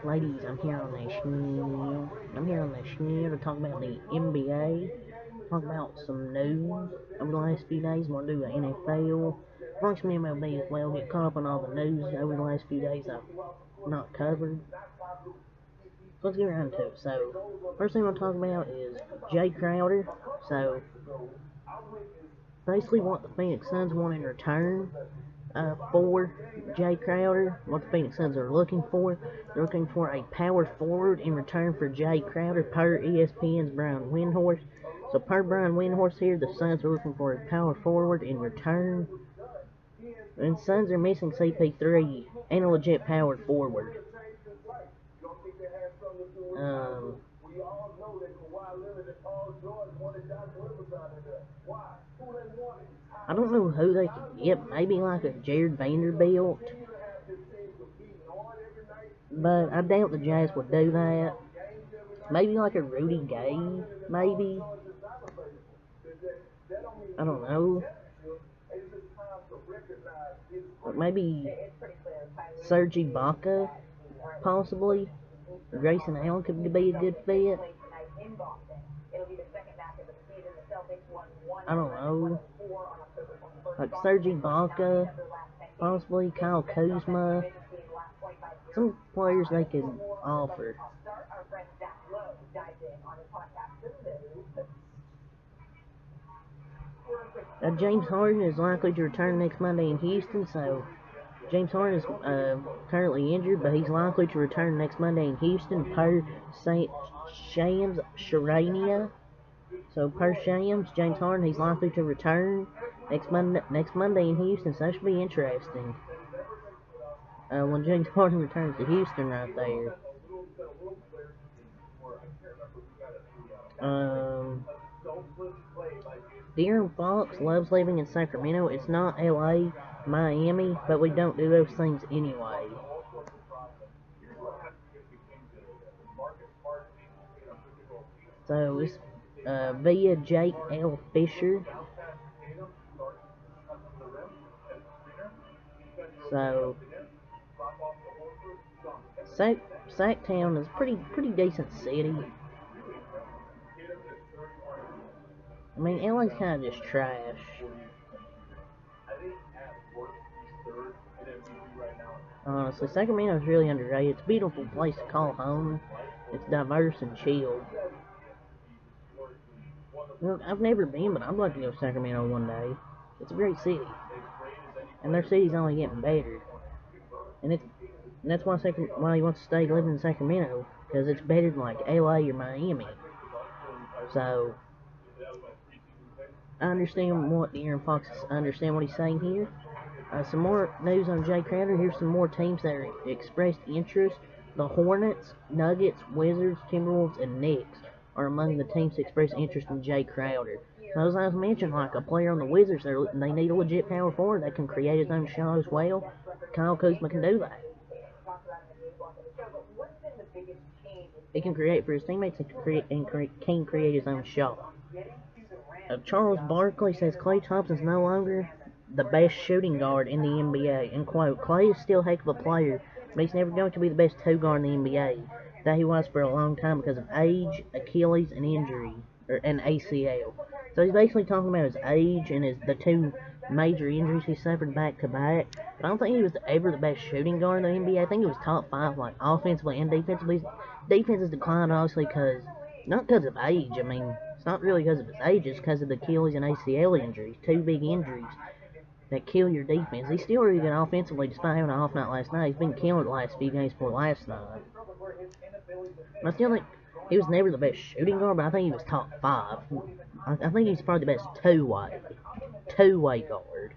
ladies, I'm here on the schneer. I'm here on the schneer to talk about the NBA, talk about some news over the last few days. We'll do the NFL, bring some MLB as well, get caught up on all the news over the last few days I've not covered. Let's get around to it. So, first thing we'll talk about is Jay Crowder. So, basically what the Phoenix Suns want in return for Jay Crowder, what the Phoenix Suns are looking for. They're looking for a power forward in return for Jay Crowder, per ESPN's Brian Windhorst. So per Brian Windhorst here, the Suns are looking for a power forward in return. And Suns are missing CP3 and a legit power forward. Um, I don't know who they could get. Maybe like a Jared Vanderbilt. But I doubt the Jazz would do that. Maybe like a Rudy Gay, maybe. I don't know. But maybe Serge Ibaka, possibly. Grayson Allen could be a good fit. I don't know. Like Serge Ibaka, possibly Kyle Kuzma. Some players they could offer. James Harden is likely to return next Monday in Houston, so James Harden is currently injured, but he's likely to return next Monday in Houston per Shams Charania. So per Shams, James Harden, he's likely to return next Monday in Houston, so that should be interesting. When James Harden returns to Houston right there. De'Aaron Fox loves living in Sacramento. It's not LA, Miami, but we don't do those things anyway. So it's via Jake L. Fisher. So Sacktown is pretty decent city. I mean, LA's kind of just trash. Honestly, Sacramento is really underrated. It's a beautiful place to call home. It's diverse and chill. I've never been, but I'd like to go to Sacramento one day. It's a great city, and their city's only getting better. And that's why he wants to stay living in Sacramento, because it's better than like LA or Miami. So I understand what De'Aaron Fox understand what he's saying here. Some more news on Jay Crowder. Here's some more teams that are expressed interest. The Hornets, Nuggets, Wizards, Timberwolves, and Knicks are among the teams that express interest in Jay Crowder. Now, as I mentioned, like a player on the Wizards, they need a legit power forward that can create his own shot as well. Kyle Kuzma can do that. He can create for his teammates and can create his own shot. Charles Barkley says Klay Thompson's no longer the best shooting guard in the NBA. And quote, Klay is still a heck of a player, but he's never going to be the best two guard in the NBA. That he was for a long time because of age, Achilles, and injury, and ACL. So he's basically talking about his age and the two major injuries he suffered back to back. But I don't think he was ever the best shooting guard in the NBA. I think he was top 5, like offensively and defensively. Defense has declined obviously not because of age. I mean, it's not really because of his age, it's because of the Achilles and ACL injuries, two big injuries that kill your defense. He's still really good offensively despite having an off night last night. He's been killing the last few games before last night. I still think he was never the best shooting guard, but I think he was top 5. I think he's probably the best two-way guard.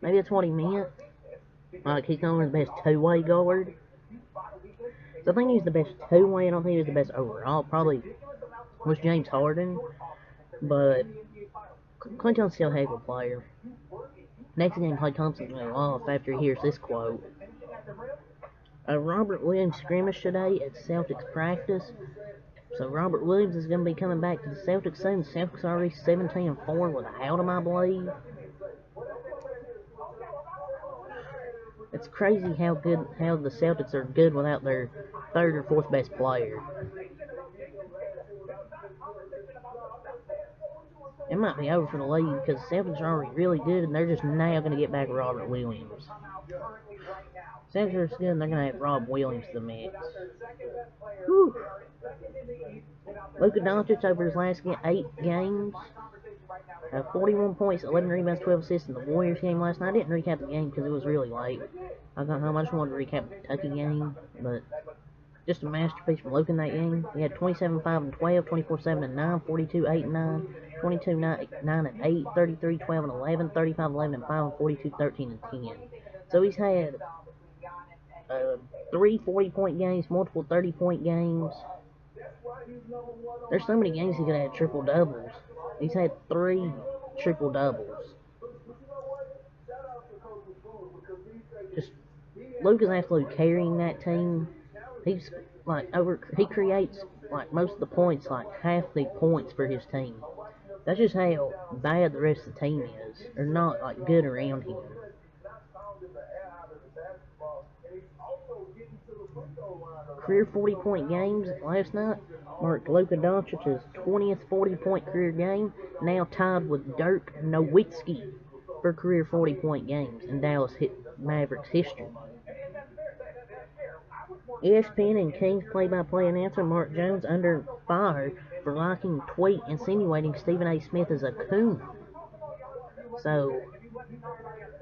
Maybe that's what he meant. Like, he's not only the best two-way guard. So I think he's the best two-way. I don't think he was the best overall. Probably was James Harden. But Klay Thompson's still a heck of a player. Next game, Klay Thompson's going to go off after he hears this quote. Robert Williams scrimmaged today at Celtics practice. So Robert Williams is going to be coming back to the Celtics soon. The Celtics are already 17-4 without him, I believe. It's crazy how the Celtics are good without their third or fourth best player. It might be over for the league because the Celtics are already really good and they're just now going to get back Robert Williams. Celtics are good and they're going to have Rob Williams to the mix. Whew. Luka Doncic over his last 8 games. 41 points, 11 rebounds, 12 assists in the Warriors game last night. I didn't recap the game because it was really late. I got home, I just wanted to recap the Kentucky game, but just a masterpiece from Luka in that game. He had 27, 5, and 12, 24, 7, and 9, 42, 8, and 9, 22, 9, and 8, 33, 12, and 11, 35, 11, and 5, and 42, 13, and 10. So he's had 3 40-point games, multiple 30-point games. There's so many games he could have had triple-doubles. He's had 3 triple-doubles. Just Luka's absolutely carrying that team. He's he creates like most of the points, like half the points for his team. That's just how bad the rest of the team is. They're not like good around him. Career 40-point games last night marked Luka Doncic's 20th 40-point career game, now tied with Dirk Nowitzki for career 40-point games in Dallas Mavericks history. ESPN and Kings play-by-play announcer Mark Jones under fire for liking a tweet insinuating Stephen A. Smith is a coon. So,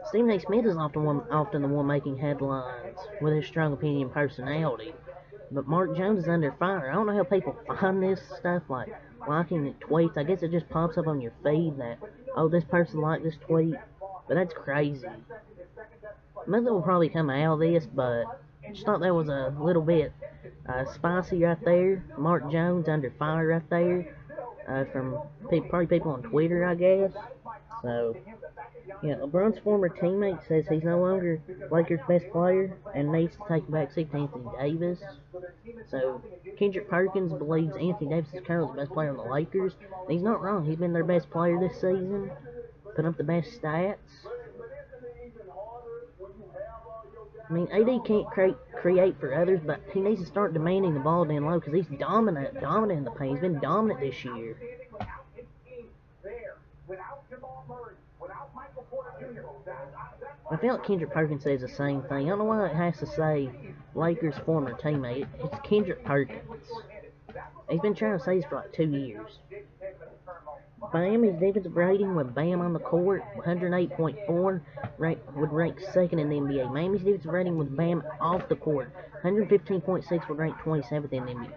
Stephen A. Smith is often the one making headlines with his strong opinion personality. But Mark Jones is under fire. I don't know how people find this stuff, like liking tweets. I guess it just pops up on your feed that, oh, this person liked this tweet. But that's crazy. Nothing will probably come out of this, but I just thought that was a little bit spicy right there. Mark Jones under fire right there from probably people on Twitter, I guess. So, yeah, LeBron's former teammate says he's no longer Lakers' best player and needs to take a backseat to Anthony Davis. So, Kendrick Perkins believes Anthony Davis is currently the best player on the Lakers. And he's not wrong. He's been their best player this season, put up the best stats. I mean, AD can't create for others, but he needs to start demanding the ball down low because he's dominant in the paint. He's been dominant this year. I feel like Kendrick Perkins says the same thing. I don't know why it has to say Lakers' former teammate. It's Kendrick Perkins. He's been trying to say this for like 2 years. Miami's defensive rating with Bam on the court, 108.4, would rank second in the NBA. Miami's defensive rating with Bam off the court, 115.6, would rank 27th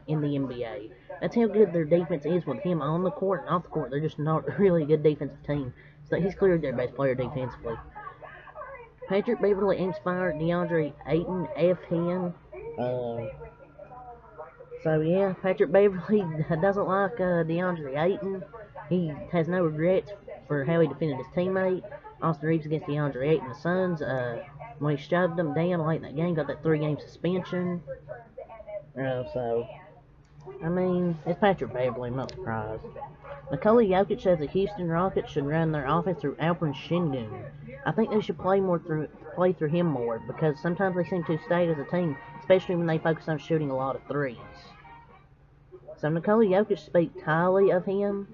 in the NBA. That's how good their defense is with him on the court and off the court. They're just not really a good defensive team. So he's clearly their best player defensively. Patrick Beverly inspired DeAndre Ayton, F him. So yeah, Patrick Beverly doesn't like DeAndre Ayton. He has no regrets for how he defended his teammate. Austin Reeves against DeAndre Ayton, the Suns, when he shoved them down late in that game, got that 3-game suspension. So, I mean, it's Patrick Beverly, I'm not surprised. Nikola Jokic says the Houston Rockets should run their offense through Alperen Sengun. I think they should play through him more because sometimes they seem to stay as a team, especially when they focus on shooting a lot of threes. So Nikola Jokic speaks highly of him,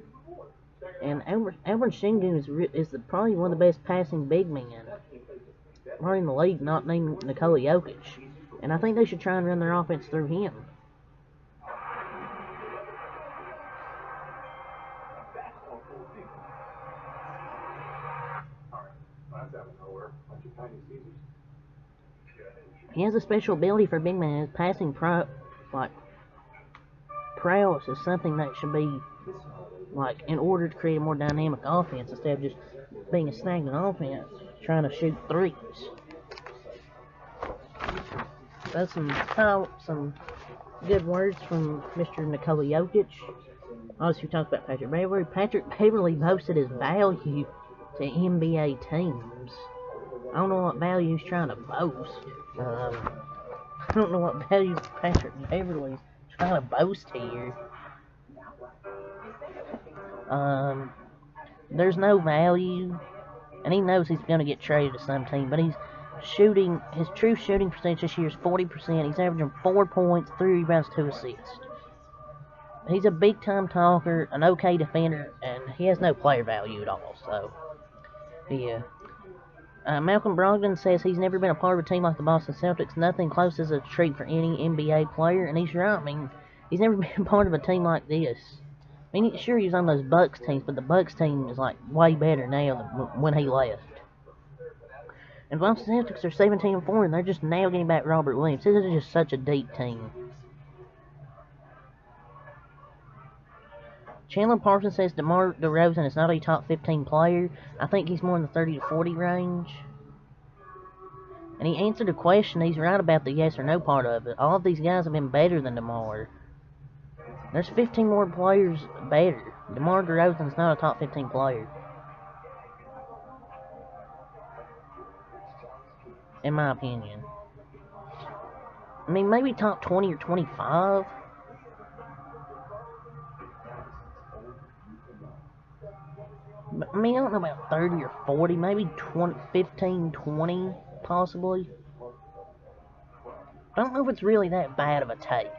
and Alperen Sengun is probably one of the best passing big men probably in the league, not named Nikola Jokic. And I think they should try and run their offense through him. He has a special ability for big man. His passing prowess is something that should be in order to create a more dynamic offense instead of just being a stagnant offense, trying to shoot threes. That's some good words from Mr. Nikola Jokic. Obviously, we talked about Patrick Beverly. Patrick Beverly boasted his value to NBA teams. I don't know what value he's trying to boast. I don't know what value Patrick Beverly's trying to boast here. There's no value, and he knows he's going to get traded to some team, but shooting, his true shooting percentage this year is 40%. He's averaging 4 points, 3 rebounds, 2 assists. He's a big-time talker, an okay defender, and he has no player value at all, so, yeah. Malcolm Brogdon says he's never been a part of a team like the Boston Celtics. Nothing close as a treat for any NBA player, and he's right. I mean, he's never been a part of a team like this. I mean, sure, he was on those Bucks teams, but the Bucks team is, like, way better now than when he left. And the Boston Celtics are 17-4, and they're just now getting back Robert Williams. This is just such a deep team. Chandler Parsons says DeMar DeRozan is not a top 15 player. I think he's more in the 30 to 40 range. And he answered a question. He's right about the yes or no part of it. All of these guys have been better than DeMar. There's 15 more players better. DeMar DeRozan's not a top 15 player, in my opinion. I mean, maybe top 20 or 25. But, I mean, I don't know about 30 or 40. Maybe 15, 20, possibly. I don't know if it's really that bad of a take.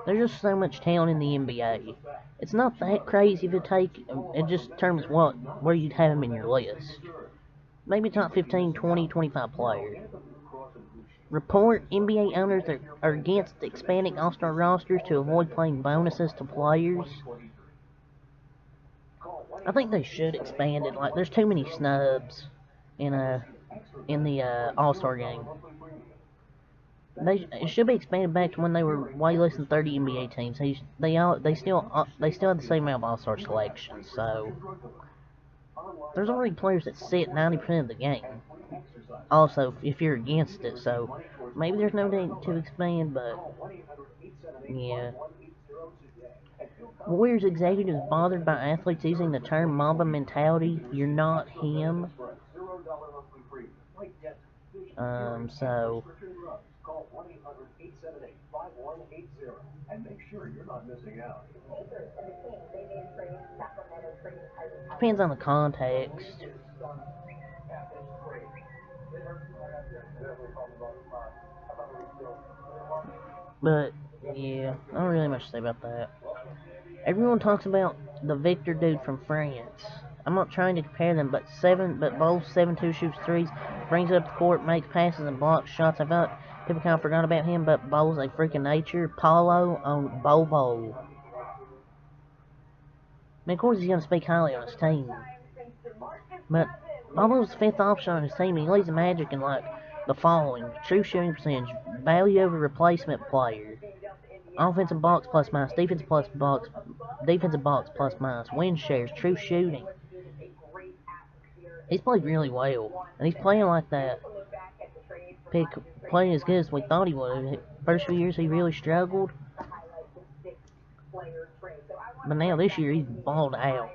There's just so much talent in the NBA. It's not that crazy of a take. It just determines where you'd have him in your list. Maybe top 15, 20, 25 player. Report NBA owners are against expanding All-Star rosters to avoid paying bonuses to players. I think they should expand it. Like, there's too many snubs in the All-Star game. It should be expanded back to when they were way less than 30 NBA teams. They still have the same amount of All-Star selections. So there's already players that sit 90% of the game. Also, if you're against it, so maybe there's no need to expand, but yeah. Warriors executives bothered by athletes using the term Mamba mentality. You're not him. So. Depends on the context. But, yeah, I don't really much to say about that. Everyone talks about the Victor dude from France. I'm not trying to compare them, but Bowles 7-2 shoots threes, brings up the court, makes passes and blocks shots. I thought people kind of forgot about him, but Bowles a freaking nature. Paulo on Bobo. I mean, of course he's going to speak highly on his team. But Bobo's the 5th option on his team, and he leads the Magic in, like, the following. True shooting percentage, value over replacement player. Offensive box plus minus, defensive box plus minus, win shares, true shooting. He's played really well, and he's playing like that. Playing as good as we thought he would. First few years he really struggled, but now this year he's balled out.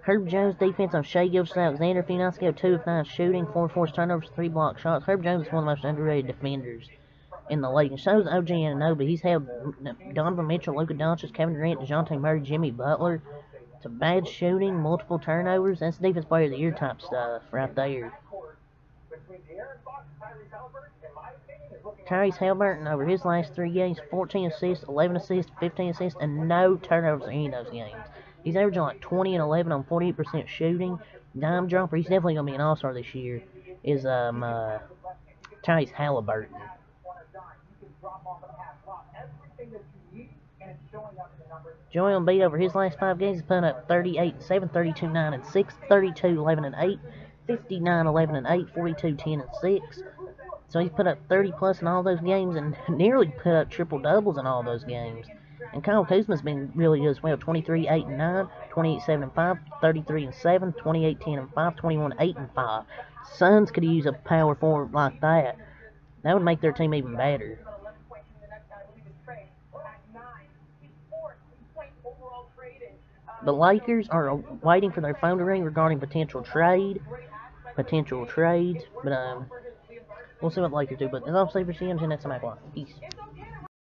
Herb Jones defense on Shai Gilgeous-Alexander. A few nights ago, 2 of 9 shooting, 4 forced turnovers, 3 blocked shots. Herb Jones is one of the most underrated defenders in the league. And so is OG Anunoby. He's held Donovan Mitchell, Luka Doncic, Kevin Durant, DeJounte Murray, Jimmy Butler to bad shooting, multiple turnovers. That's defense player of the year type stuff right there. Tyrese Halliburton over his last 3 games, 14 assists, 11 assists, 15 assists, and no turnovers in any of those games. He's averaging like 20 and 11 on 48% shooting. Dime dropper, he's definitely going to be an all-star this year, is Tyrese Halliburton. Joel Embiid over his last 5 games is putting up 38, 7, 32, 9, and 6, 32, 11, and 8, 59, 11, and 8, 42, 10, and 6. So he's put up 30 plus in all those games and nearly put up triple doubles in all those games. And Kyle Kuzma's been really good as well. 23, 8, and 9, 28, 7, and 5, 33, and 7, 28, 10, and 5, 21, 8, and 5. Suns could use a power forward like that. That would make their team even better. The Lakers are waiting for their phone to ring regarding potential trades. But we'll see what the Lakers do. But that's all I'll say for CMs, and that's my blog. Peace.